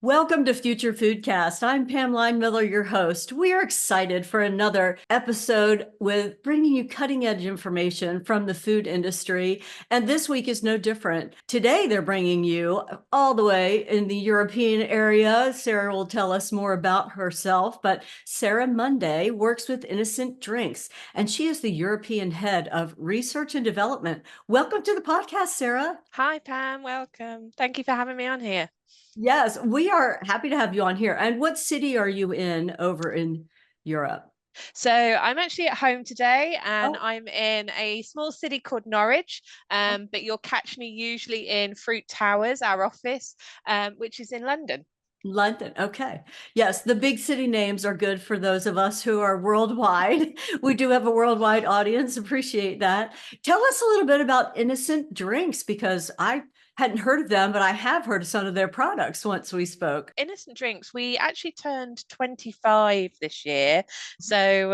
Welcome to Future Foodcast. I'm Pam Miller, your host. We are excited for another episode with bringing you cutting edge information from the food industry. And this week is no different. Today, they're bringing you all the way in the European area. Sarah will tell us more about herself, but Sarah Munday works with Innocent Drinks, and she is the European head of research and development. Welcome to the podcast, Sarah. Hi, Pam. Welcome. Thank you for having me on here. Yes, we are happy to have you on here. And what city are you in over in Europe? So I'm actually at home today and Oh, I'm in a small city called Norwich, but you'll catch me usually in Fruit Towers, our office, which is in London. London. Okay. Yes, the big city names are good for those of us who are worldwide. We do have a worldwide audience. Appreciate that. Tell us a little bit about Innocent Drinks because I hadn't heard of them, but I have heard of some of their products once we spoke. Innocent Drinks, we actually turned 25 this year. So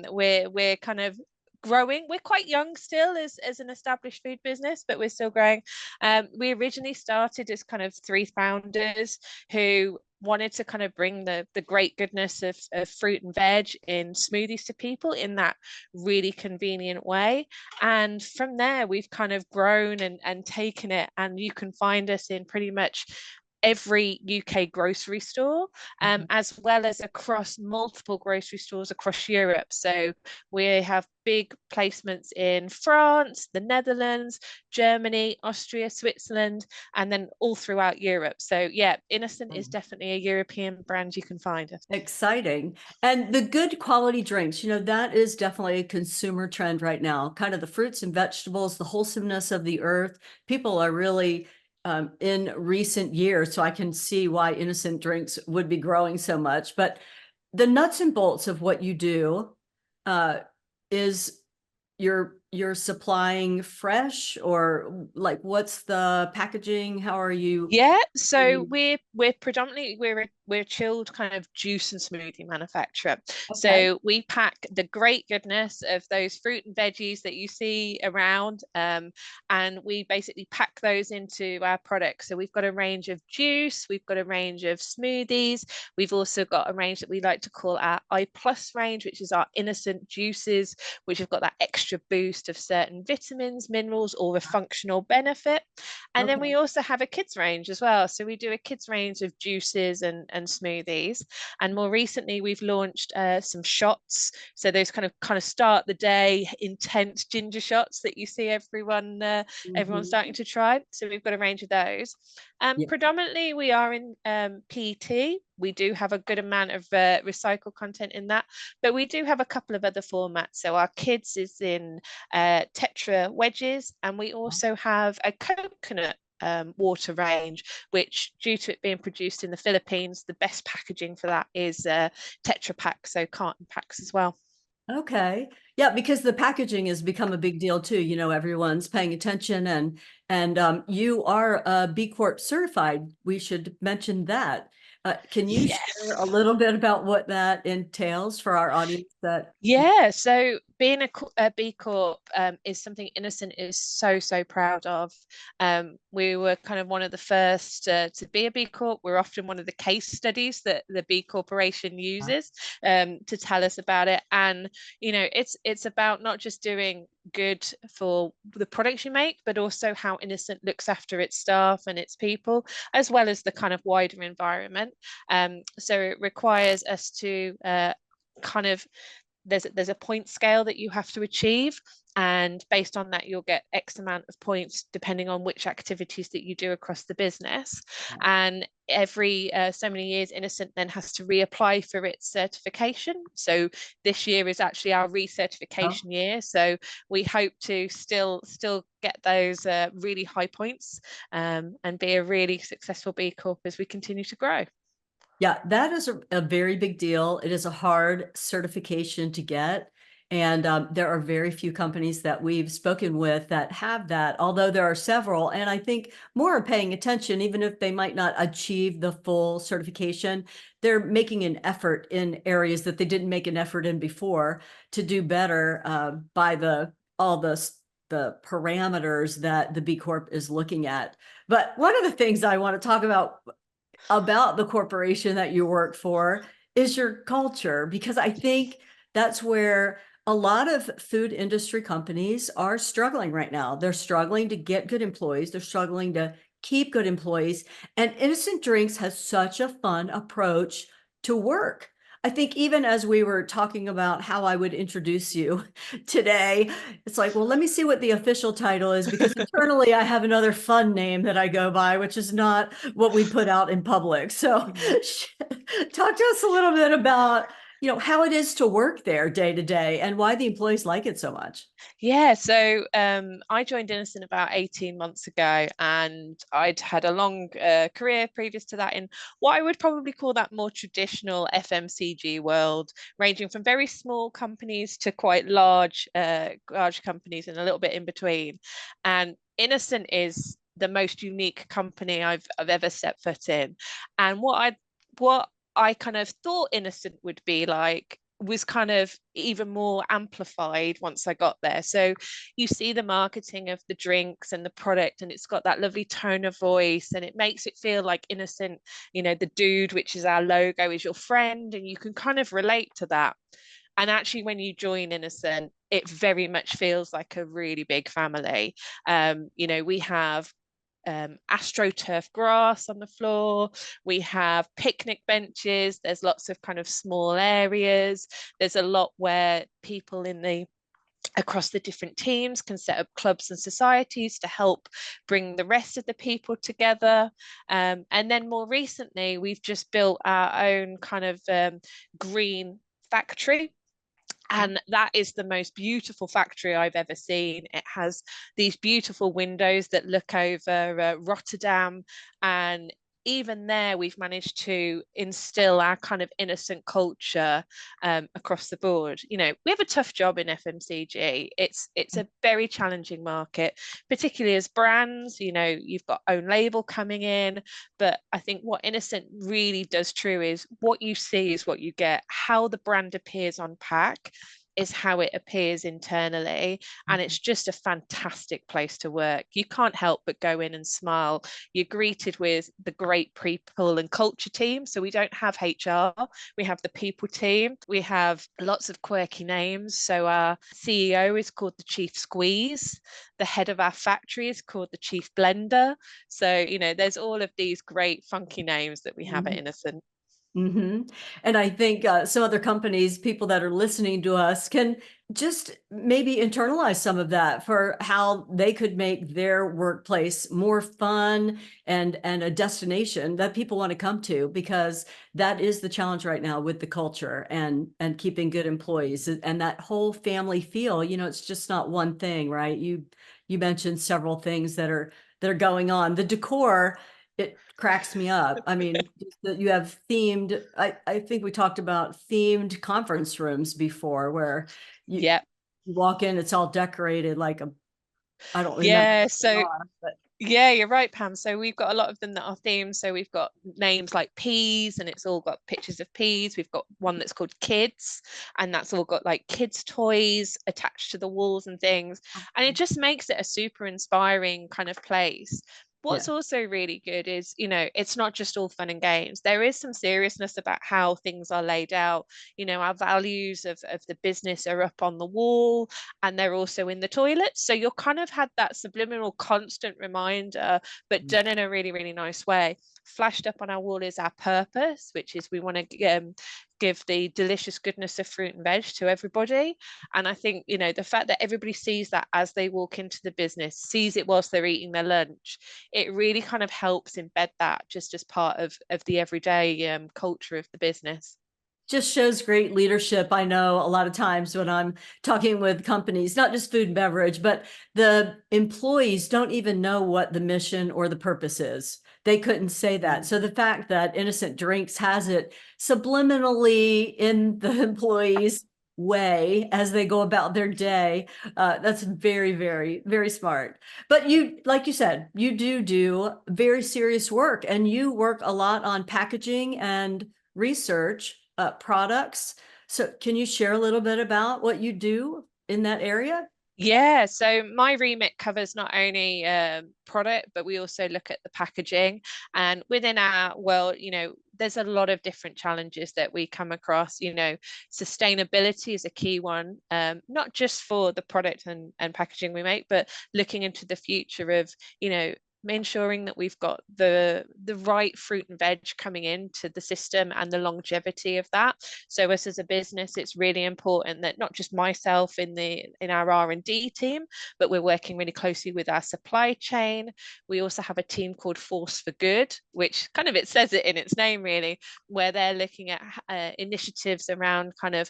we're kind of growing. We're quite young still as an established food business, but we're still growing. We originally started as kind of three founders who wanted to kind of bring the great goodness of fruit and veg in smoothies to people in that really convenient way. And from there, we've kind of grown and taken it, and you can find us in pretty much every UK grocery store, as well as across multiple grocery stores across Europe. So we have big placements in France, the Netherlands, Germany, Austria, Switzerland, and then all throughout Europe. So yeah, Innocent is definitely a European brand you can find. Exciting. And the good quality drinks, that is definitely a consumer trend right now. Kind of the fruits and vegetables, the wholesomeness of the earth. People are really in recent years, so I can see why Innocent Drinks would be growing so much. But the nuts and bolts of what you do is you're supplying fresh, or like what's the packaging? How are you? Yeah, so we're predominantly we're a chilled kind of juice and smoothie manufacturer. Okay. So we pack the great goodness of those fruit and veggies that you see around, and we basically pack those into our products. So we've got a range of juice, we've got a range of smoothies, we've also got a range that we like to call our I Plus range, which is our innocent juices, which have got that extra boost of certain vitamins, minerals, or a functional benefit. And then Okay. we also have a kids range as well. So we do a kids range of juices and smoothies. And more recently, we've launched some shots. So those kind of start the day intense ginger shots that you see everyone Mhm. starting to try. So we've got a range of those. Yeah. Predominantly, we are in PET. We do have a good amount of recycled content in that, but we do have a couple of other formats. So our kids is in Tetra wedges, and we also have a coconut water range, which, due to it being produced in the Philippines, the best packaging for that is Tetra Pak, so carton packs as well. Okay. Yeah, because the packaging has become a big deal too. Everyone's paying attention, and you are B-Corp certified. We should mention that. Can you share a Yes. little bit about what that entails for our audience that Yeah, so being a B Corp is something Innocent is so proud of. We were kind of one of the first to be a B Corp. We're often one of the case studies that the B Corporation uses to tell us about it. And it's about not just doing good for the products you make, but also how Innocent looks after its staff and its people, as well as the kind of wider environment. So it requires us to kind of there's a point scale that you have to achieve, and based on that you'll get X amount of points depending on which activities that you do across the business. And every so many years Innocent then has to reapply for its certification. So this year is actually our recertification year, so we hope to still get those really high points, and be a really successful B Corp as we continue to grow. Yeah, that is a very big deal. It is a hard certification to get. And there are very few companies that we've spoken with that have that, although there are several. And I think more are paying attention, even if they might not achieve the full certification. They're making an effort in areas that they didn't make an effort in before to do better by all the parameters that the B Corp is looking at. But one of the things I want to talk about about the corporation that you work for is your culture, because I think that's where a lot of food industry companies are struggling right now. They're struggling to get good employees. They're struggling to keep good employees. And Innocent Drinks has such a fun approach to work. I think even as we were talking about how I would introduce you today, it's like, well, let me see what the official title is, because internally I have another fun name that I go by, which is not what we put out in public. So Yeah. talk to us a little bit about, how it is to work there day to day and why the employees like it so much. Yeah, so I joined Innocent about 18 months ago, and I'd had a long career previous to that in what I would probably call that more traditional FMCG world, ranging from very small companies to quite large companies and a little bit in between. And Innocent is the most unique company I've ever set foot in. And what I kind of thought Innocent would be like was kind of even more amplified once I got there. So you see the marketing of the drinks and the product, and it's got that lovely tone of voice, and it makes it feel like Innocent, the dude, which is our logo, is your friend, and you can kind of relate to that. And actually, when you join Innocent, it very much feels like a really big family. We have astroturf grass on the floor. We have picnic benches. There's lots of kind of small areas. There's a lot where people across the different teams can set up clubs and societies to help bring the rest of the people together. And then more recently, we've just built our own kind of green factory, and that is the most beautiful factory I've ever seen. It has these beautiful windows that look over Rotterdam. And even there, we've managed to instill our kind of Innocent culture across the board. We have a tough job in FMCG. It's a very challenging market, particularly as brands. You've got own label coming in, but I think what Innocent really does true is what you see is what you get. How the brand appears on pack is how it appears internally. And it's just a fantastic place to work. You can't help but go in and smile. You're greeted with the great people and culture team. So we don't have HR, we have the people team. We have lots of quirky names. So our CEO is called the Chief Squeeze. The head of our factory is called the Chief Blender. So, there's all of these great funky names that we have at Innocent. Mm-hmm. And I think some other companies, people that are listening to us, can just maybe internalize some of that for how they could make their workplace more fun and a destination that people want to come to, because that is the challenge right now with the culture and keeping good employees and that whole family feel. It's just not one thing, right? You mentioned several things that are going on. The decor, it cracks me up. I mean, that you have themed, I think we talked about themed conference rooms before, where you, Yeah. you walk in, it's all decorated like I don't remember Yeah. what they So are, but yeah, you're right, Pam. So we've got a lot of them that are themed. So we've got names like peas, and it's all got pictures of peas. We've got one that's called kids, and that's all got like kids' toys attached to the walls and things. And it just makes it a super inspiring kind of place. yeah. What's also really good is, it's not just all fun and games. There is some seriousness about how things are laid out. Our values of the business are up on the wall, and they're also in the toilets. So you're kind of had that subliminal constant reminder, but done in a really, really nice way. Flashed up on our wall is our purpose, which is we want to give the delicious goodness of fruit and veg to everybody. And I think, the fact that everybody sees that as they walk into the business, sees it whilst they're eating their lunch, it really kind of helps embed that just as part of the everyday culture of the business. Just shows great leadership. I know a lot of times when I'm talking with companies, not just food and beverage, but the employees don't even know what the mission or the purpose is. They couldn't say that. So the fact that Innocent Drinks has it subliminally in the employees' way as they go about their day, that's very, very, very smart. But like you said, you do very serious work, and you work a lot on packaging and research products. So can you share a little bit about what you do in that area? Yeah, so my remit covers not only product, but we also look at the packaging. And within our world, there's a lot of different challenges that we come across. Sustainability is a key one, not just for the product and packaging we make, but looking into the future of, ensuring that we've got the right fruit and veg coming into the system and the longevity of that. So us as a business, it's really important that not just myself in our R&D team, but we're working really closely with our supply chain. We also have a team called Force for Good, which kind of, it says it in its name really, where they're looking at initiatives around kind of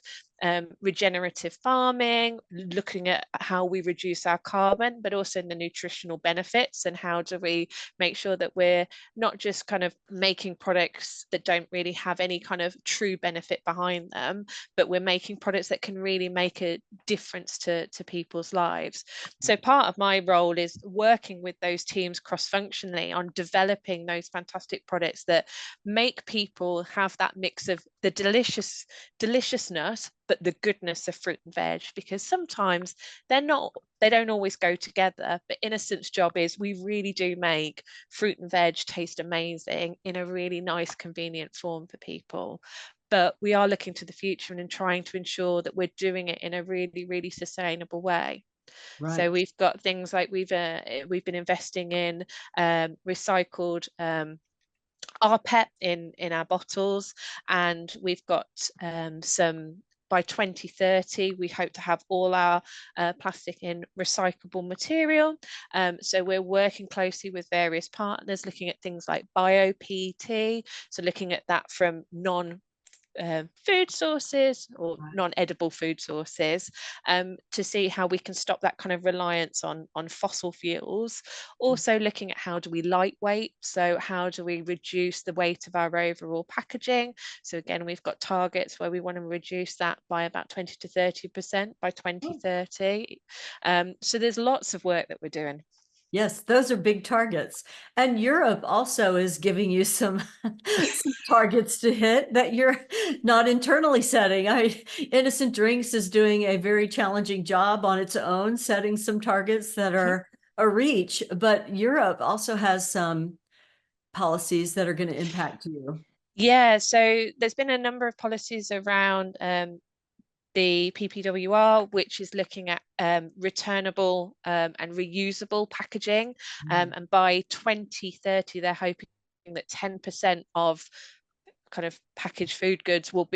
regenerative farming, looking at how we reduce our carbon, but also the nutritional benefits, and how do we make sure that we're not just kind of making products that don't really have any kind of true benefit behind them, but we're making products that can really make a difference to people's lives. So part of my role is working with those teams cross-functionally on developing those fantastic products that make people have that mix of the deliciousness, but the goodness of fruit and veg, because sometimes they don't always go together. But Innocent's job is we really do make fruit and veg taste amazing in a really nice, convenient form for people. But we are looking to the future and trying to ensure that we're doing it in a really, really sustainable way. Right. So we've got things like we've been investing in recycled rPET in our bottles, and we've got some. By 2030, we hope to have all our plastic in recyclable material. So we're working closely with various partners, looking at things like bio-PET, so looking at that from food sources or non-edible food sources, to see how we can stop that kind of reliance on fossil fuels. Also looking at how do we lightweight, so how do we reduce the weight of our overall packaging. So again, we've got targets where we want to reduce that by about 20 to 30% by 2030. So there's lots of work that we're doing. Yes, those are big targets. And Europe also is giving you some, some targets to hit that you're not internally setting. Innocent Drinks is doing a very challenging job on its own, setting some targets that are a reach, but Europe also has some policies that are going to impact you. Yeah, so there's been a number of policies around the PPWR, which is looking at returnable and reusable packaging. And by 2030, they're hoping that 10% of kind of packaged food goods will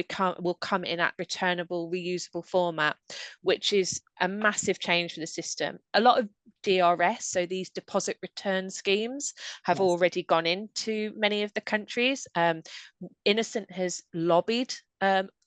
come in that returnable, reusable format, which is a massive change for the system. A lot of DRS, so these deposit return schemes, have already gone into many of the countries. Innocent has lobbied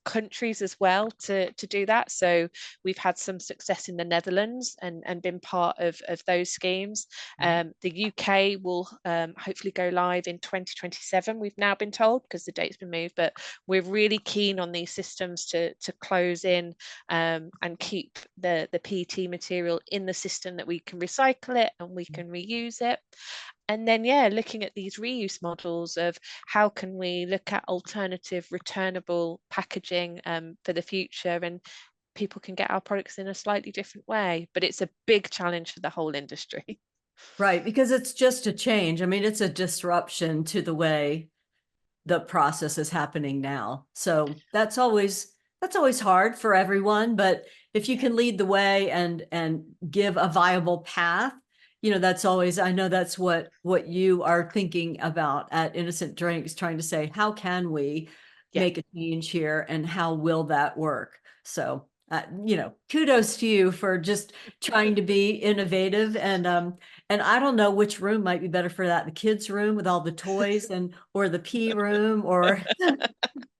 countries as well to do that. So we've had some success in the Netherlands and been part of those schemes. The UK will hopefully go live in 2027, we've now been told, because the date's been moved, but we're really keen on these systems to close in and keep the PET material in the system, that we can recycle it and we can reuse it. And then, yeah, looking at these reuse models of how can we look at alternative returnable packaging for the future, and people can get our products in a slightly different way. But it's a big challenge for the whole industry. Right, because it's just a change. I mean, it's a disruption to the way the process is happening now. So that's always hard for everyone, but if you can lead the way and give a viable path, that's always, I know that's what you are thinking about at Innocent Drinks, trying to say, how can we make a change here and how will that work? So kudos to you for just trying to be innovative, and I don't know which room might be better for that, the kids' room with all the toys, or the pee room, or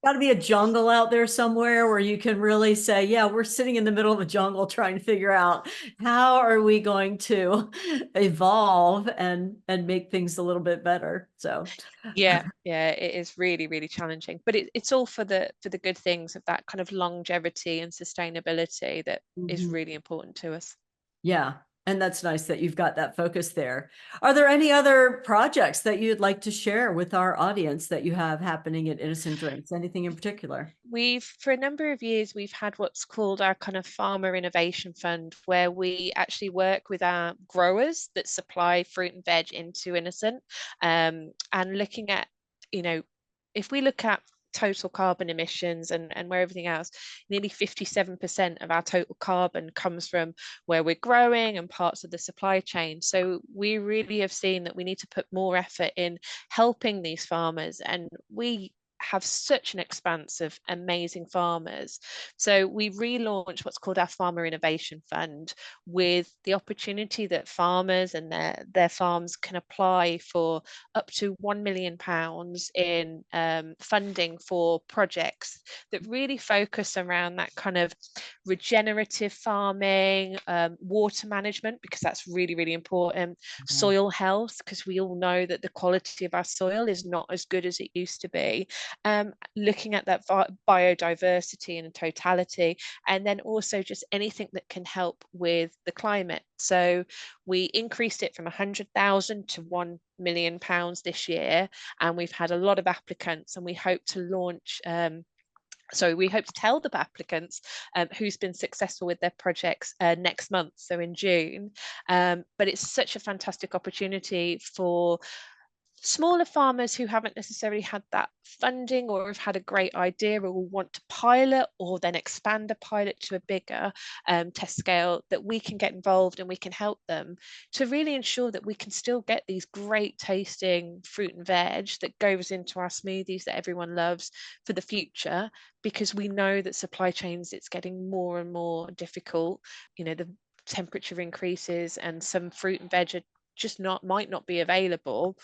got to be a jungle out there somewhere where you can really say, yeah, we're sitting in the middle of a jungle trying to figure out how are we going to evolve and make things a little bit better. So yeah, it is really, really challenging, but it's all for the good things of that kind of longevity and sustainability that is really important to us. yeah, And that's nice that you've got that focus there. Are there any other projects that you'd like to share with our audience that you have happening at Innocent Drinks? Anything in particular? For a number of years, we've had what's called our kind of Farmer Innovation Fund, where we actually work with our growers that supply fruit and veg into Innocent, and looking at, you know, if we look at total carbon emissions and where everything else, nearly 57% of our total carbon comes from where we're growing and parts of the supply chain. So we really have seen that we need to put more effort in helping these farmers, and we have such an expanse of amazing farmers. So we relaunched what's called our Farmer Innovation Fund, with the opportunity that farmers and their farms can apply for up to £1 million in funding for projects that really focus around that kind of regenerative farming, water management, because that's really, really important, soil health, because we all know that the quality of our soil is not as good as it used to be, looking at that biodiversity in totality, and then also just anything that can help with the climate. So we increased it from 100,000 to £1 million this year, and we've had a lot of applicants, and we hope to launch we hope to tell the applicants who's been successful with their projects next month, so in June. But it's such a fantastic opportunity for smaller farmers who haven't necessarily had that funding, or have had a great idea or want to pilot or then expand a pilot to a bigger test scale, that we can get involved and we can help them to really ensure that we can still get these great tasting fruit and veg that goes into our smoothies that everyone loves for the future, because we know that supply chains, it's getting more and more difficult. You know, the temperature increases and some fruit and veg are just might not be available.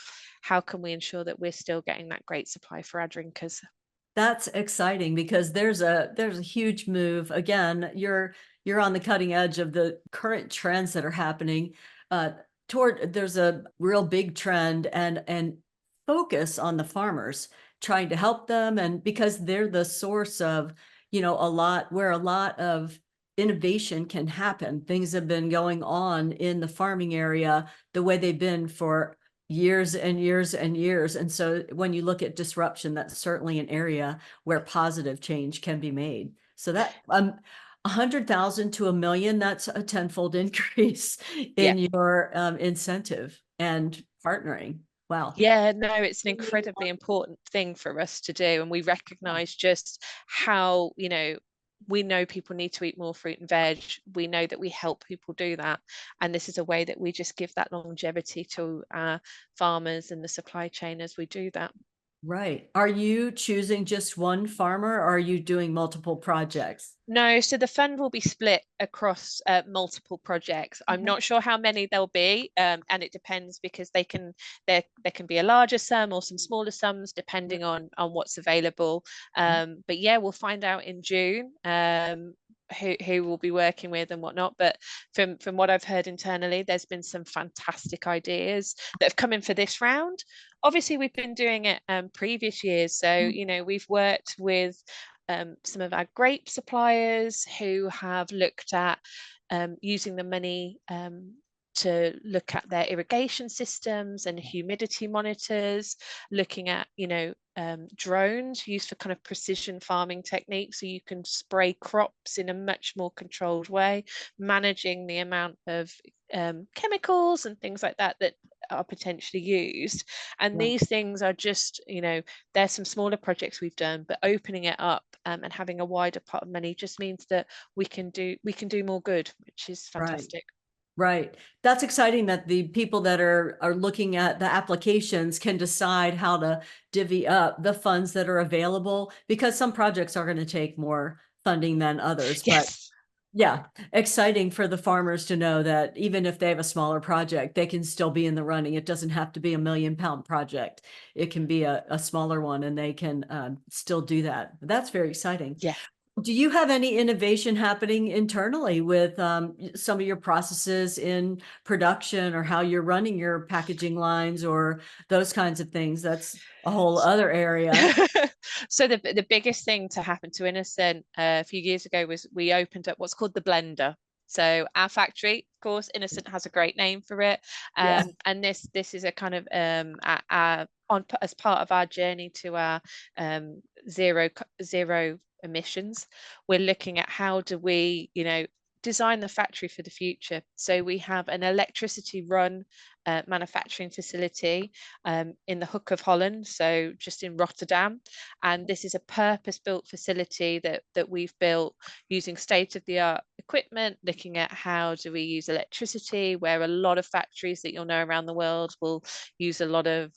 How can we ensure that we're still getting that great supply for our drinkers? That's exciting, because there's a huge move. Again, you're on the cutting edge of the current trends that are happening. There's a real big trend and focus on the farmers, trying to help them, and because they're the source of, a lot of innovation can happen. Things have been going on in the farming area the way they've been for years and years and years. And so when you look at disruption, that's certainly an area where positive change can be made. So that 100,000 to $1 million, that's a tenfold increase Yeah. in your incentive and partnering. Wow. Yeah, no, it's an incredibly important thing for us to do. And we recognize just how, we know people need to eat more fruit and veg. We know that we help people do that. And this is a way that we just give that longevity to our farmers and the supply chain as we do that. Right. Are you choosing just one farmer, or are you doing multiple projects? No, so the fund will be split across multiple projects. I'm not sure how many there'll be, and it depends, because there can be a larger sum or some smaller sums depending on what's available. But yeah, we'll find out in June who we'll be working with and whatnot. But from what I've heard internally, there's been some fantastic ideas that have come in for this round. Obviously, we've been doing it previous years, so we've worked with some of our grape suppliers who have looked at using the money to look at their irrigation systems and humidity monitors, looking at, drones used for kind of precision farming techniques, so you can spray crops in a much more controlled way, managing the amount of chemicals and things like that that are potentially used. And these things are just, there's some smaller projects we've done, but opening it up and having a wider pot of money just means that we can do more good, which is fantastic. Right. That's exciting that the people that are looking at the applications can decide how to divvy up the funds that are available, because some projects are going to take more funding than others. But Yes. yeah, exciting for the farmers to know that even if they have a smaller project, they can still be in the running. It doesn't have to be £1 million project. It can be a smaller one, and they can still do that. That's very exciting. Yeah. Do you have any innovation happening internally with some of your processes in production, or how you're running your packaging lines, or those kinds of things? That's a whole other area. So the biggest thing to happen to Innocent a few years ago was we opened up what's called the blender. So our factory, of course, Innocent has a great name for it. Yeah. And this is a kind of as part of our journey to our zero emissions. We're looking at how do we, design the factory for the future. So we have an electricity run manufacturing facility in the Hook of Holland, so just in Rotterdam. And this is a purpose-built facility that we've built using state-of-the-art equipment, looking at how do we use electricity, where a lot of factories that you'll know around the world will use a lot of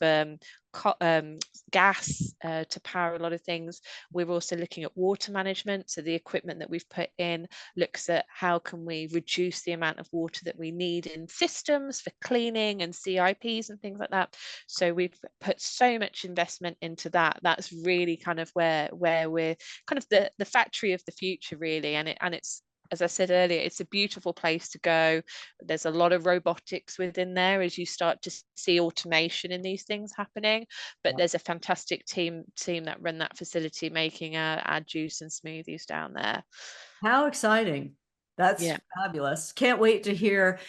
gas to power a lot of things. We're also looking at water management. So the equipment that we've put in looks at how can we reduce the amount of water that we need in systems for cleaning and CIPs and things like that. So we've put so much investment into that. That's really kind of where we're kind of the factory of the future, really. And it's, as I said earlier, it's a beautiful place to go. There's a lot of robotics within there as you start to see automation in these things happening. But there's a fantastic team that run that facility making our juice and smoothies down there. How exciting. That's fabulous. Can't wait to hear,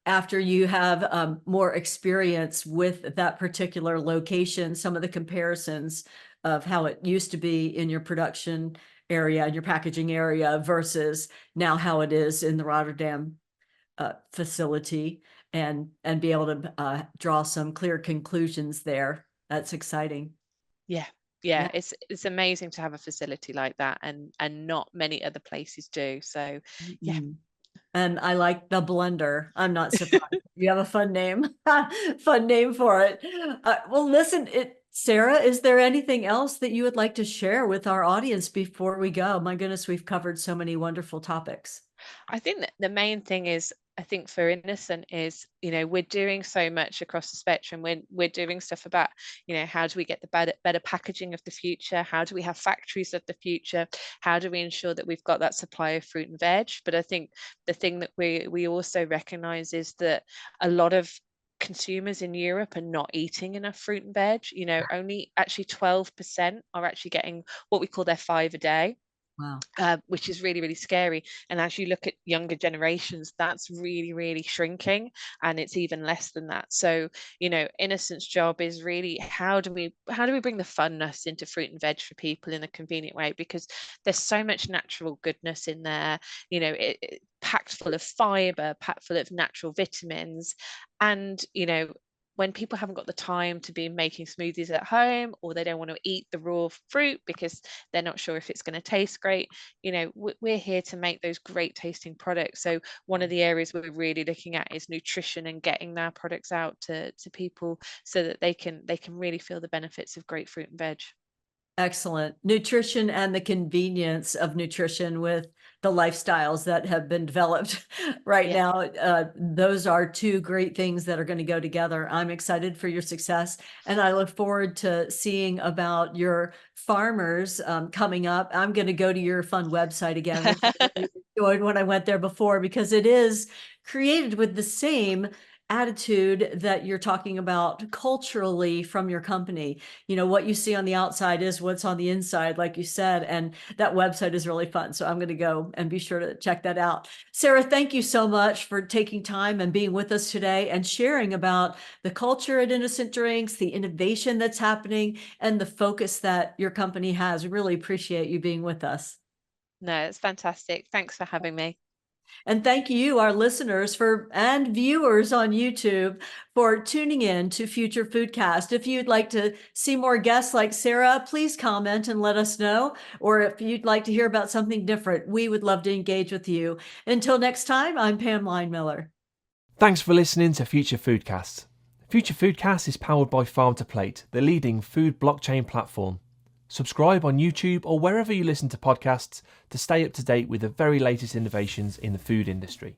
after you have more experience with that particular location, some of the comparisons of how it used to be in your production area and your packaging area versus now how it is in the Rotterdam facility, and be able to draw some clear conclusions there. That's exciting. Yeah, it's amazing to have a facility like that, and not many other places do. So yeah. And I like the blender. I'm not surprised. You have a fun name. Fun name for it. Well, listen, Sarah, is there anything else that you would like to share with our audience before we go? My goodness, we've covered so many wonderful topics. I think that the main thing is, I think for Innocent is, we're doing so much across the spectrum. We're doing stuff about, how do we get the better packaging of the future? How do we have factories of the future? How do we ensure that we've got that supply of fruit and veg? But I think the thing that we also recognize is that a lot of consumers in Europe are not eating enough fruit and veg. Only actually 12% are actually getting what we call their 5 a day. Wow. Which is really, really scary. And as you look at younger generations, that's really, really shrinking, and it's even less than that. So, Innocent's job is really how do we bring the funness into fruit and veg for people in a convenient way, because there's so much natural goodness in there, packed full of fiber, packed full of natural vitamins. And when people haven't got the time to be making smoothies at home, or they don't want to eat the raw fruit because they're not sure if it's going to taste great, we're here to make those great tasting products. So one of the areas we're really looking at is nutrition and getting our products out to people so that they can really feel the benefits of great fruit and veg. Excellent. Nutrition and the convenience of nutrition with the lifestyles that have been developed right now. Those are two great things that are going to go together. I'm excited for your success, and I look forward to seeing about your farmers coming up. I'm going to go to your fun website again, which I really enjoyed when I went there before, because it is created with the same attitude that you're talking about culturally from your company. What you see on the outside is what's on the inside, like you said, and that website is really fun. So I'm going to go and be sure to check that out. Sarah, thank you so much for taking time and being with us today and sharing about the culture at Innocent Drinks, the innovation that's happening, and the focus that your company has. We really appreciate you being with us. No, it's fantastic. Thanks for having me. And thank you, our listeners and viewers on YouTube, for tuning in to Future Foodcast. If you'd like to see more guests like Sarah, please comment and let us know. Or if you'd like to hear about something different, we would love to engage with you. Until next time, I'm Pam Line-Miller. Thanks for listening to Future Foodcast. Future Foodcast is powered by Farm to Plate, the leading food blockchain platform. Subscribe on YouTube or wherever you listen to podcasts to stay up to date with the very latest innovations in the food industry.